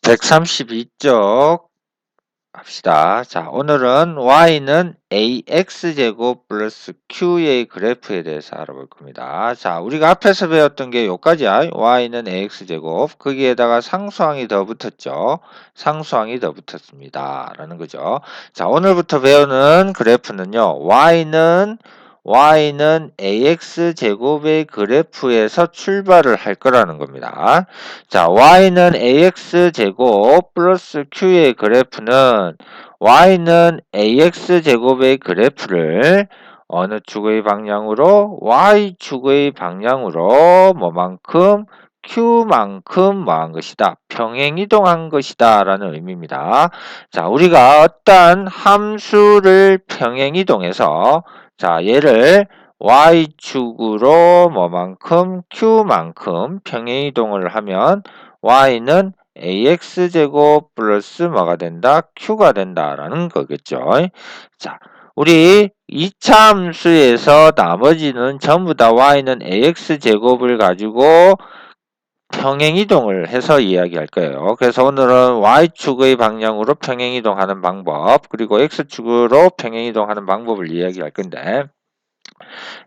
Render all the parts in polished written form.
132쪽 합시다. 자, 오늘은 y는 ax제곱 플러스 q의 그래프에 대해서 알아볼 겁니다. 자, 우리가 앞에서 배웠던 게 요까지야. y는 ax제곱, 거기에다가 상수항이 더 붙었죠. 상수항이 더 붙었습니다. 라는 거죠. 자, 오늘부터 배우는 그래프는요. y는 ax제곱의 그래프에서 출발을 할 거라는 겁니다. 자, y는 ax제곱 플러스 q의 그래프는 y는 ax제곱의 그래프를 어느 축의 방향으로? y축의 방향으로 뭐만큼? q만큼 뭐한 것이다? 평행이동한 것이다 라는 의미입니다. 자, 우리가 어떤 함수를 평행이동해서 자, 얘를 y축으로 뭐만큼 q만큼 평행이동을 하면 y는 ax제곱 플러스 뭐가 된다? q가 된다라는 거겠죠. 자, 우리 2차 함수에서 나머지는 전부 다 y는 ax제곱을 가지고 평행이동을 해서 이야기할 거예요. 그래서 오늘은 y축의 방향으로 평행이동하는 방법, 그리고 x축으로 평행이동하는 방법을 이야기할 건데,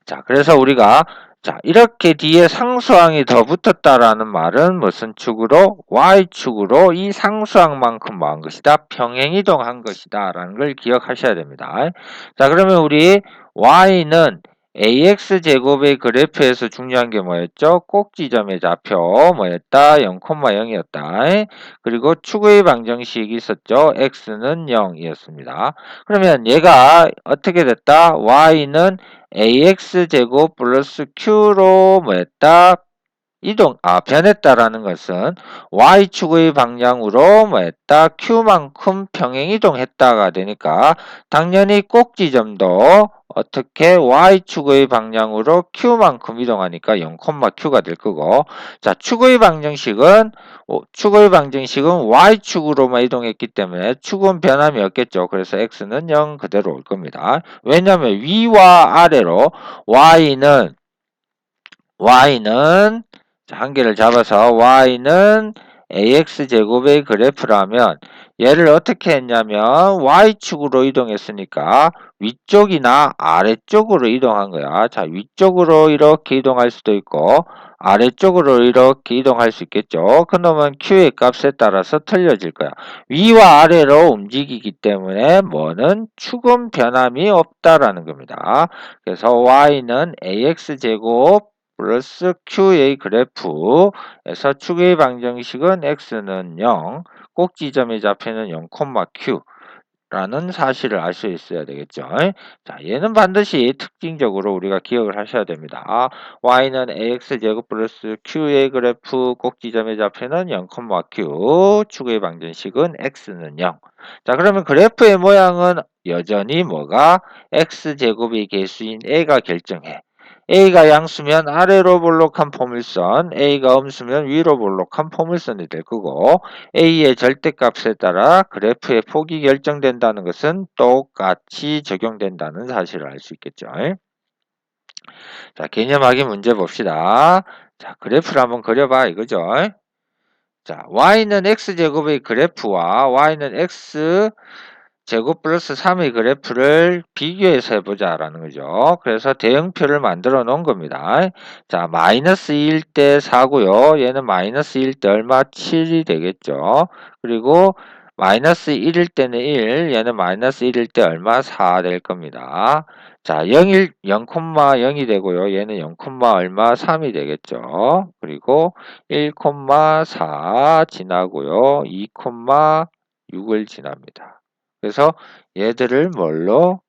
자, 그래서 우리가 자, 이렇게 뒤에 상수항이 더 붙었다라는 말은 무슨 축으로? y축으로 이 상수항만큼 뭐한 것이다? 평행이동한 것이다 라는 걸 기억하셔야 됩니다. 자, 그러면 우리 y는 ax제곱의 그래프에서 중요한 게 뭐였죠? 꼭지점의 좌표 뭐였다? 0,0이었다. 그리고 축의 방정식이 있었죠? x는 0이었습니다. 그러면 얘가 어떻게 됐다? y는 ax제곱 플러스 q로 뭐했다? 변했다라는 것은 y축의 방향으로 뭐했다? q만큼 평행이동했다가 되니까 당연히 꼭지점도 어떻게 y축의 방향으로 q만큼 이동하니까 0,q가 될 거고 자, 축의 방정식은 y축으로만 이동했기 때문에 축은 변함이 없겠죠. 그래서 x는 0 그대로 올 겁니다. 왜냐하면 위와 아래로 y는 자, 한 개를 잡아서 y는 ax제곱의 그래프라면 얘를 어떻게 했냐면 y축으로 이동했으니까 위쪽이나 아래쪽으로 이동한 거야. 자, 위쪽으로 이렇게 이동할 수도 있고 아래쪽으로 이렇게 이동할 수 있겠죠. 그러면 q의 값에 따라서 틀려질 거야. 위와 아래로 움직이기 때문에 뭐는 축은 변함이 없다라는 겁니다. 그래서 y는 ax제곱 플러스 q의 그래프에서 축의 방정식은 x는 0, 꼭지점의 좌표는 0,q 라는 사실을 알 수 있어야 되겠죠. 자, 얘는 반드시 특징적으로 우리가 기억을 하셔야 됩니다. y는 ax제곱 플러스 q의 그래프 꼭지점의 좌표는 0,q, 축의 방정식은 x는 0. 자, 그러면 그래프의 모양은 여전히 뭐가? x제곱의 개수인 a가 결정해. A가 양수면 아래로 볼록한 포물선, A가 음수면 위로 볼록한 포물선이 될 거고 A의 절대값에 따라 그래프의 폭이 결정된다는 것은 똑같이 적용된다는 사실을 알 수 있겠죠. 자, 개념하기 문제 봅시다. 자, 그래프를 한번 그려봐 이거죠. 자, y는 x제곱의 그래프와 y는 x 제곱 플러스 3의 그래프를 비교해서 해보자라는 거죠. 그래서 대응표를 만들어 놓은 겁니다. 자, 마이너스 2일 때 4고요. 얘는 마이너스 2일 때 얼마? 7이 되겠죠. 그리고 마이너스 1일 때는 1, 얘는 마이너스 1일 때 얼마? 4 될 겁니다. 자, 0,0이 되고요. 얘는 0, 얼마? 3이 되겠죠. 그리고 1,4 지나고요. 2,6을 지납니다. 그래서 얘들을 뭘로?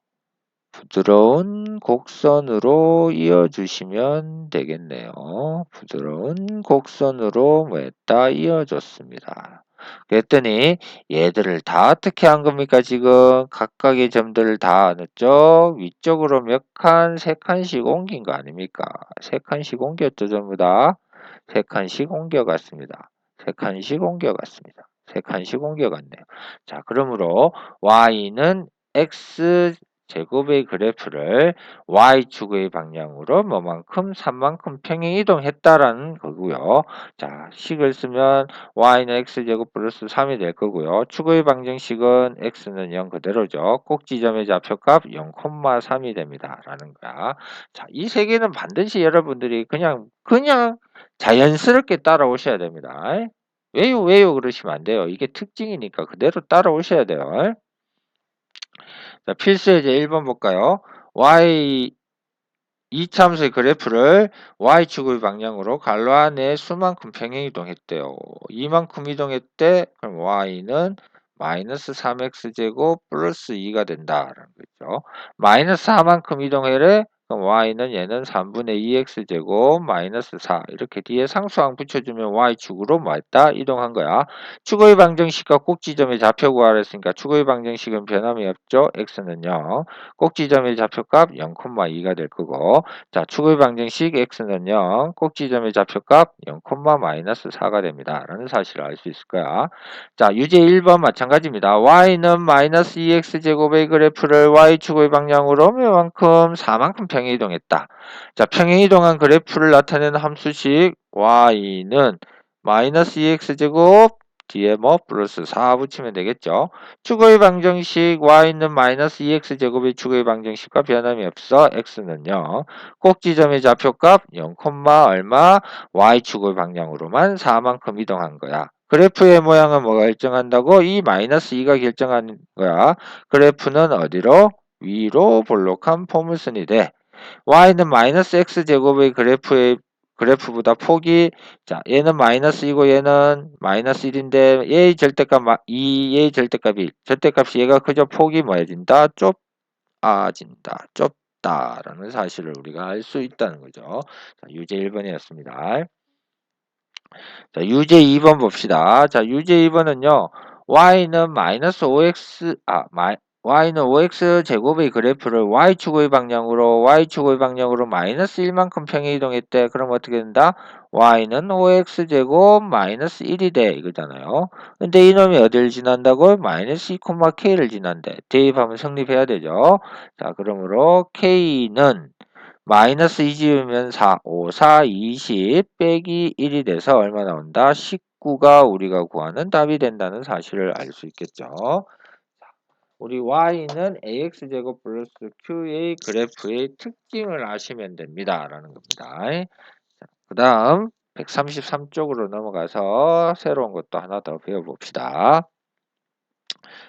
부드러운 곡선으로 이어주시면 되겠네요. 부드러운 곡선으로 뭐했다? 이어줬습니다. 그랬더니 얘들을 다 어떻게 한 겁니까? 지금 각각의 점들을 다 넣었죠? 위쪽으로 몇 칸? 세 칸씩 옮긴 거 아닙니까? 세 칸씩 옮겼죠, 전부 다. 세 칸씩 옮겨갔습니다. 세 칸씩 옮겨갔습니다. 세 칸씩 옮겨갔네요. 자, 그러므로 y는 x 제곱의 그래프를 y축의 방향으로 뭐만큼 3만큼 평행 이동했다라는 거고요. 자, 식을 쓰면 y는 x제곱 플러스 3이 될 거고요. 축의 방정식은 x는 0 그대로죠. 꼭지점의 좌표값 0,3이 됩니다. 라는 거야. 자, 이 세 개는 반드시 여러분들이 그냥 자연스럽게 따라오셔야 됩니다. 왜요 그러시면 안 돼요. 이게 특징이니까 그대로 따라오셔야 돼요. 자, 필수 예제 1번 볼까요? 이참수의 그래프를 y축의 방향으로 가로 안에 수만큼 평행 이동했대요. 이만큼 이동했대. 그럼 y는 마이너스 3x제곱 플러스 2가 된다라는 거죠. 마이너스 4만큼 이동해래. 그럼 y는 얘는 3분의 2x제곱 마이너스 4 이렇게 뒤에 상수항 붙여주면 y축으로 뭐 했다? 이동한 거야. 축의 방정식과 꼭지점의 좌표 구하라 했으니까 축의 방정식은 변함이 없죠. x는 0. 꼭지점의 좌표값 0,2가 될 거고 자, 축의 방정식 x는 0, 꼭지점의 좌표값 0,-4가 됩니다. 라는 사실을 알 수 있을 거야. 자, 유제 1번 마찬가지입니다. y는 마이너스 2x제곱의 그래프를 y축의 방향으로 몇만큼 4만큼 평행 이동했다. 자, 평행 이동한 그래프를 나타내는 함수식 y는 마이너스 2x제곱 뒤에 뭐 플러스 4 붙이면 되겠죠. 축의 방정식 y는 마이너스 2x제곱의 축의 방정식과 변함이 없어 x는 0. 꼭지점의 좌표값 0, 얼마 y축의 방향으로만 4만큼 이동한 거야. 그래프의 모양은 뭐가 결정한다고? 이 마이너스 2가 결정하는 거야. 그래프는 어디로? 위로 볼록한 포물선이 돼. y는 마이너스 x제곱의 그래프보다 폭이 자 얘는 마이너스이고 얘는 마이너스 1인데 얘의 절대값 2, 얘의 절대값이 1. 절대값이 얘가 그저 폭이 뭐해진다? 좁아진다. 좁다라는 사실을 우리가 알 수 있다는 거죠. 자, 유제 1번이었습니다. 자, 유제 2번 봅시다. 자, 유제 2번은요. y는 마이너스 5x y는 5x 제곱의 그래프를 y축의 방향으로 마이너스 1만큼 평행 이동했대. 그럼 어떻게 된다? y는 5x 제곱 마이너스 1이 돼. 이거잖아요. 근데 이놈이 어디를 지난다고? 마이너스 2, k를 지난대. 대입하면 성립해야 되죠. 자, 그러므로 k는 마이너스 2 지우면 4, 5, 4, 20 빼기 1이 돼서 얼마 나온다? 19가 우리가 구하는 답이 된다는 사실을 알 수 있겠죠. 우리 y는 ax제곱 플러스 q의 그래프의 특징을 아시면 됩니다. 라는 겁니다. 그 다음 133쪽으로 넘어가서 새로운 것도 하나 더 배워봅시다.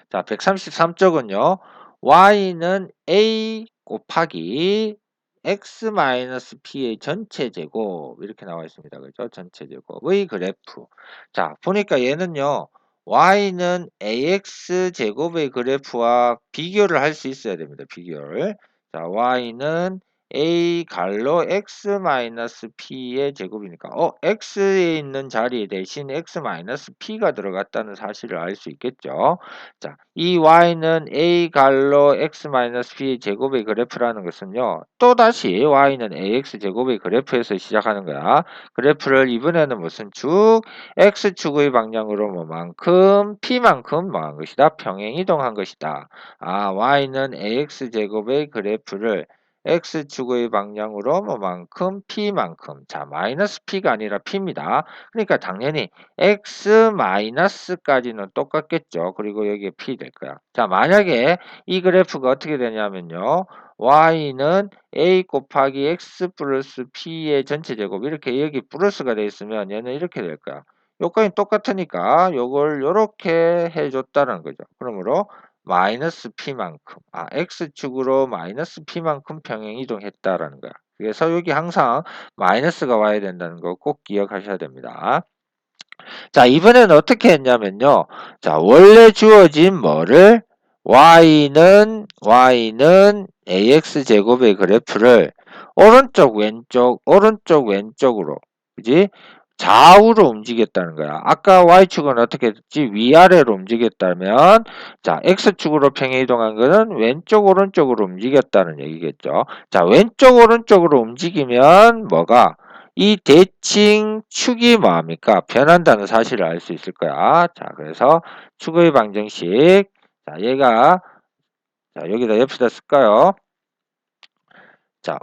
자, 133쪽은요. y는 a 곱하기 x-p의 전체 제곱 이렇게 나와 있습니다. 그죠? 전체 제곱의 그래프. 자, 보니까 얘는요. y는 ax 제곱의 그래프와 비교를 할 수 있어야 됩니다. 비교를. 자, y는 a 갈로 x-p의 제곱이니까 x에 있는 자리에 대신 x-p가 들어갔다는 사실을 알 수 있겠죠. 자, 이 y는 a 갈로 x-p의 제곱의 그래프라는 것은요. 또다시 y는 ax 제곱의 그래프에서 시작하는 거야. 그래프를 이번에는 무슨 축? x축의 방향으로 뭐만큼? p만큼 뭐한 것이다? 평행 이동한 것이다. 아, y는 ax 제곱의 그래프를 x축의 방향으로 뭐만큼? p만큼. 자, 마이너스 p가 아니라 p입니다. 그러니까 당연히 x 마이너스까지는 똑같겠죠. 그리고 여기에 p 될 거야. 자, 만약에 이 그래프가 어떻게 되냐면요. y는 a 곱하기 x 플러스 p의 전체 제곱 이렇게 여기 플러스가 돼 있으면 얘는 이렇게 될 거야. 요건이 똑같으니까 요걸 요렇게 해줬다는 거죠. 그러므로 마이너스 p만큼 x축으로 마이너스 p만큼 평행 이동했다라는 거야. 그래서 여기 항상 마이너스가 와야 된다는 거 꼭 기억하셔야 됩니다. 자, 이번에는 어떻게 했냐면요. 자, 원래 주어진 뭐를 y는 ax 제곱의 그래프를 오른쪽 왼쪽으로 그지? 좌우로 움직였다는 거야. 아까 y축은 어떻게 됐지? 위아래로 움직였다면 자, x축으로 평행 이동한 거는 왼쪽 오른쪽으로 움직였다는 얘기겠죠. 자, 왼쪽 오른쪽으로 움직이면 뭐가 이 대칭 축이 뭐합니까? 변한다는 사실을 알 수 있을 거야. 자, 그래서 축의 방정식. 자, 얘가 자, 여기다 옆에다 쓸까요? 자,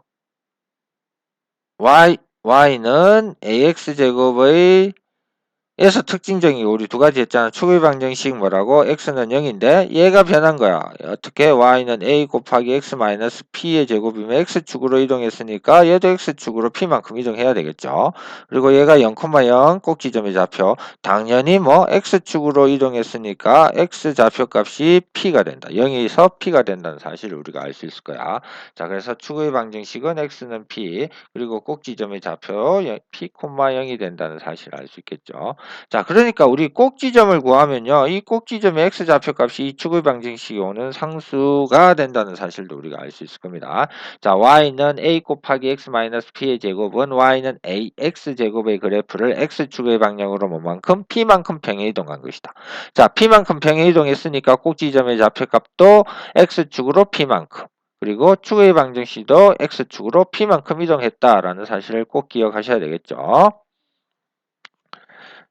y는 ax제곱의 에서 특징적인 게 우리 두 가지 했잖아. 추구의 방정식 뭐라고? x는 0인데 얘가 변한 거야. 어떻게? y는 a 곱하기 x 마이너스 p의 제곱이면 x축으로 이동했으니까 얘도 x축으로 p만큼 이동해야 되겠죠. 그리고 얘가 0,0 꼭지점의 좌표. 당연히 뭐 x축으로 이동했으니까 x 좌표값이 p가 된다. 0에서 p가 된다는 사실을 우리가 알 수 있을 거야. 자, 그래서 추구의 방정식은 x는 p 그리고 꼭지점의 좌표 p, 0이 된다는 사실을 알 수 있겠죠. 자, 그러니까 우리 꼭지점을 구하면요. 이 꼭지점의 x좌표값이 이 추구의 방정식이 오는 상수가 된다는 사실도 우리가 알 수 있을 겁니다. 자, y는 a 곱하기 x 마이너스 p의 제곱은 y는 ax 제곱의 그래프를 x축의 방향으로 뭐만큼? p만큼 평행 이동한 것이다. 자, p만큼 평행 이동했으니까 꼭지점의 좌표값도 x축으로 p만큼 그리고 추구의 방정식도 x축으로 p만큼 이동했다라는 사실을 꼭 기억하셔야 되겠죠.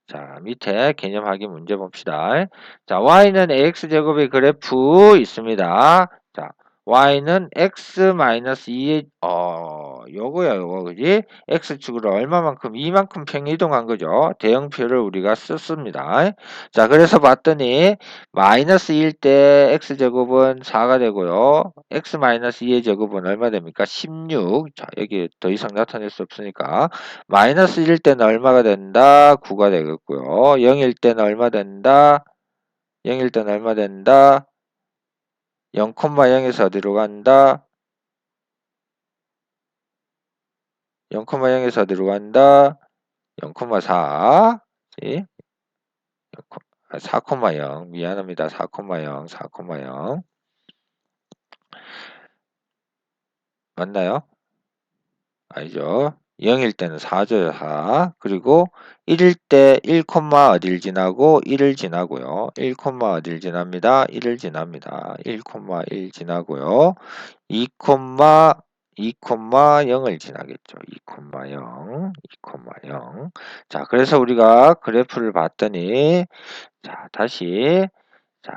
자, 밑에 개념 확인 문제 봅시다. 자, y는 ax제곱의 그래프 있습니다. 자, y는 x-2의 요거야, 요거. 그지? x축으로 얼마만큼? 이만큼 평행 이동한 거죠. 대형표를 우리가 썼습니다. 자, 그래서 봤더니 마이너스 2일 때 x제곱은 4가 되고요. x-2의 제곱은 얼마 됩니까? 16. 자, 여기 더 이상 나타낼 수 없으니까 마이너스 1일 때는 얼마가 된다? 9가 되겠고요. 0일 때는 얼마 된다? 0일 때는 얼마 된다? 0,0에서 어디로 간다? 0,0에서 어디로 간다? 0,4. 4,0. 미안합니다. 4,0. 4,0. 맞나요? 아니죠. 0일 때는 4죠, 4. 그리고 1일 때 1, 어딜 지나고 1을 지나고요. 1, 어딜 지납니다. 1을 지납니다. 1, 1 지나고요. 2, 0을 지나겠죠. 2, 0, 2, 0. 자, 그래서 우리가 그래프를 봤더니 자, 다시 자,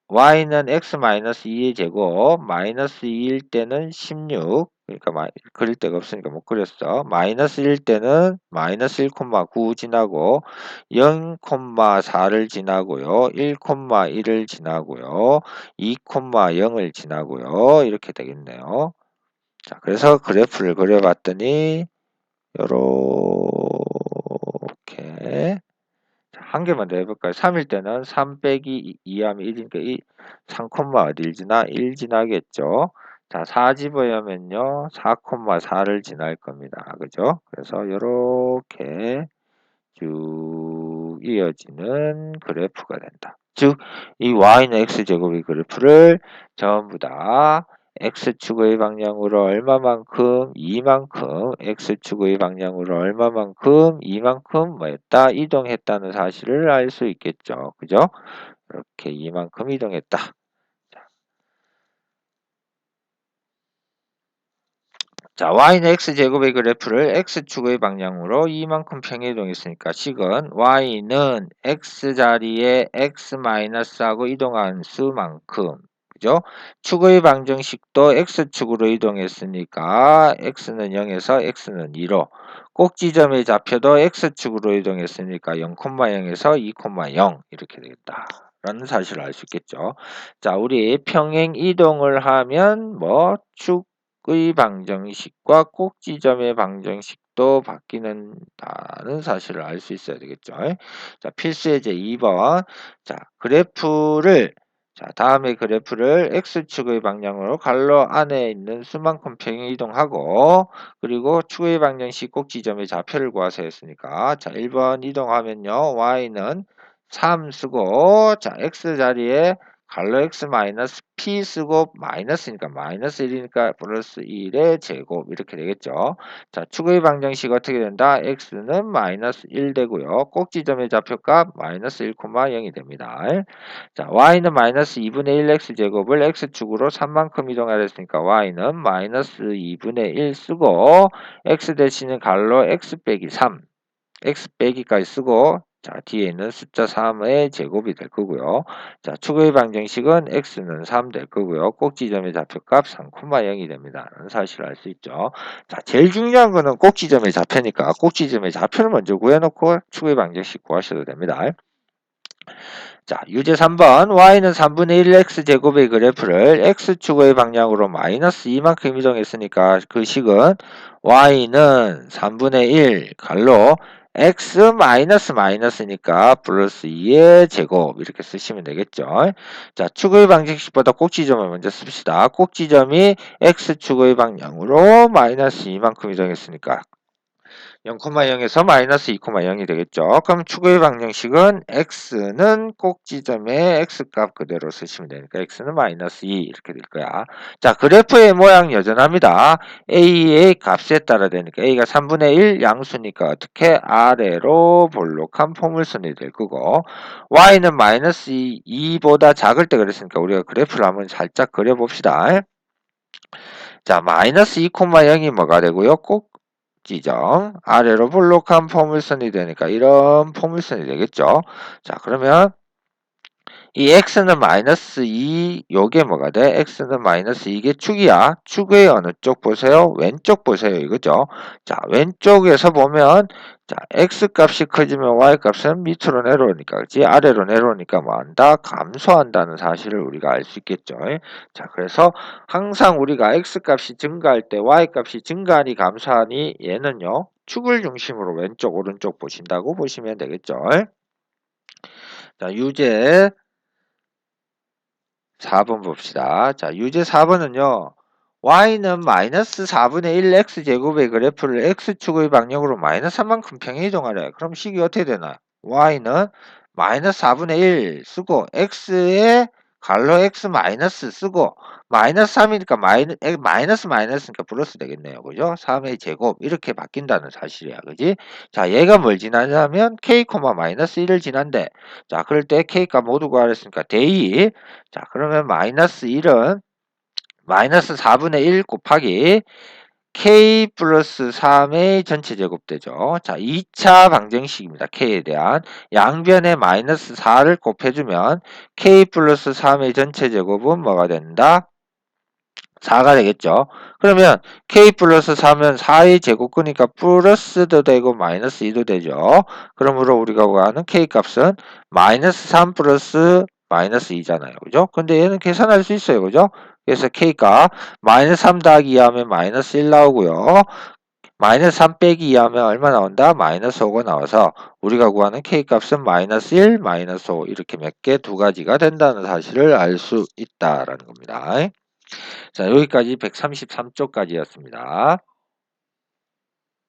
y는 x-2의 제곱 마이너스 2일 때는 16 그러니까 그릴 데가 없으니까 못 그렸어. 마이너스 1일 때는 마이너스 1,9 지나고 0,4를 지나고요. 1,1을 지나고요. 2,0을 지나고요. 이렇게 되겠네요. 자, 그래서 그래프를 그려봤더니 요렇게 한 개만 더 해볼까요? 3일 때는 3 빼기 2 하면 1이니까 3, 어딜 지나? 1 지나겠죠. 자, 4 집어넣으면요. 4,4를 지날 겁니다. 그죠? 그래서 요렇게 쭉 이어지는 그래프가 된다. 즉, 이 y는 x제곱의 그래프를 전부 다 x축의 방향으로 얼마만큼, 이만큼, x축의 방향으로 얼마만큼, 이만큼 뭐였다? 이동했다는 사실을 알 수 있겠죠. 그죠? 이렇게 이만큼 이동했다. 자, y는 x제곱의 그래프를 x축의 방향으로 이만큼 평행이동했으니까 식은 y는 x자리에 x-하고 이동한 수만큼 그죠? 축의 방정식도 x축으로 이동했으니까 x는 0에서 x는 2로 꼭지점의 좌표도 x축으로 이동했으니까 0,0에서 2,0 이렇게 되겠다. 라는 사실을 알 수 있겠죠. 자, 우리 평행 이동을 하면 뭐 축의 방정식과 꼭지점의 방정식도 바뀌는다는 사실을 알 수 있어야 되겠죠. 자, 필수 예제 2번. 자, 다음에 그래프를 x축의 방향으로 갈로 안에 있는 수만큼 평행 이동하고 그리고 축의 방정식 꼭지점의 좌표를 구하세요 했으니까 자, 1번 이동하면요. y는 3 쓰고 자, x자리에 갈로 x 마이너스 p 쓰고 마이너스니까 마이너스 1이니까 플러스 1의 제곱 이렇게 되겠죠. 자, 축의 방정식 어떻게 된다? x는 마이너스 1 되고요. 꼭지점의 좌표값 마이너스 1,0이 됩니다. 자, y는 마이너스 2분의 1 x제곱을 x축으로 3만큼 이동하려 했으니까 y는 마이너스 2분의 1 쓰고 x 대신에 갈로 x 빼기 3 x 빼기까지 쓰고 자, 뒤에 있는 숫자 3의 제곱이 될 거고요. 자, 축의 방정식은 x는 3 될 거고요. 꼭지점의 좌표값 3,0이 됩니다. 라는 사실을 알 수 있죠. 자, 제일 중요한 거는 꼭지점의 좌표니까 꼭지점의 좌표를 먼저 구해놓고 축의 방정식 구하셔도 됩니다. 자, 유제 3번 y는 3분의 1 x제곱의 그래프를 x축의 방향으로 마이너스 2만큼 이동했으니까 그 식은 y는 3분의 1 갈로 x 마이너스 마이너스니까 플러스 2의 제곱 이렇게 쓰시면 되겠죠. 자, 축의 방정식보다 꼭지점을 먼저 씁시다. 꼭지점이 x축의 방향으로 마이너스 2만큼 이동했으니까 0,0에서 마이너스 2,0이 되겠죠. 그럼 축의 방정식은 x는 꼭지점에 x값 그대로 쓰시면 되니까 x는 마이너스 2 이렇게 될 거야. 자, 그래프의 모양 여전합니다. a의 값에 따라 되니까 a가 3분의 1 양수니까 어떻게 아래로 볼록한 포물선이 될 거고 y는 마이너스 2보다 작을 때 그랬으니까 우리가 그래프를 한번 살짝 그려봅시다. 자, 마이너스 2,0이 뭐가 되고요? 꼭지점 아래로 볼록한 포물선이 되니까 이런 포물선이 되겠죠. 자, 그러면 이 x는 마이너스 2 요게 뭐가 돼? x는 마이너스 이게 축이야. 축의 어느 쪽 보세요? 왼쪽 보세요. 이거죠. 자, 왼쪽에서 보면 자, x 값이 커지면 y 값은 밑으로 내려오니까 그렇지? 아래로 내려오니까 뭐 한다? 감소한다는 사실을 우리가 알 수 있겠죠. 자, 그래서 항상 우리가 x 값이 증가할 때 y 값이 증가하니 감소하니 얘는요. 축을 중심으로 왼쪽 오른쪽 보신다고 보시면 되겠죠. 자, 유제 4번 봅시다. 자, 유제 4번은요. y는 마이너스 4분의 1 x제곱의 그래프를 x축의 방향으로 마이너스 3만큼 평행 이동하래. 그럼 식이 어떻게 되나? y는 마이너스 4분의 1 쓰고 x에 갈로 x 마이너스 쓰고 마이너스 3이니까 마이너스 마이너스니까 플러스 되겠네요. 그죠? 3의 제곱 이렇게 바뀐다는 사실이야. 그지? 자, 얘가 뭘 지나냐면 k, 마이너스 1을 지난대. 자, 그럴 때 k가 모두 구하랬으니까 대2. 자, 그러면 마이너스 1은 마이너스 4분의 1 곱하기 k 플러스 3의 전체 제곱 되죠. 자, 2차 방정식입니다. k에 대한 양변에 마이너스 4를 곱해주면 k 플러스 3의 전체 제곱은 뭐가 된다? 4가 되겠죠. 그러면 k 플러스 4면 4의 제곱 끄니까 플러스도 되고 마이너스 2도 되죠. 그러므로 우리가 구하는 k 값은 마이너스 3 플러스 마이너스 2잖아요. 그죠? 근데 얘는 계산할 수 있어요. 그죠? 그래서 k가 마이너스 3 더하기 2 하면 마이너스 1 나오고요. 마이너스 3 빼기 2 하면 얼마 나온다? 마이너스 5가 나와서 우리가 구하는 k 값은 마이너스 1, 마이너스 5 이렇게 몇 개 두 가지가 된다는 사실을 알 수 있다라는 겁니다. 자, 여기까지 133쪽까지였습니다.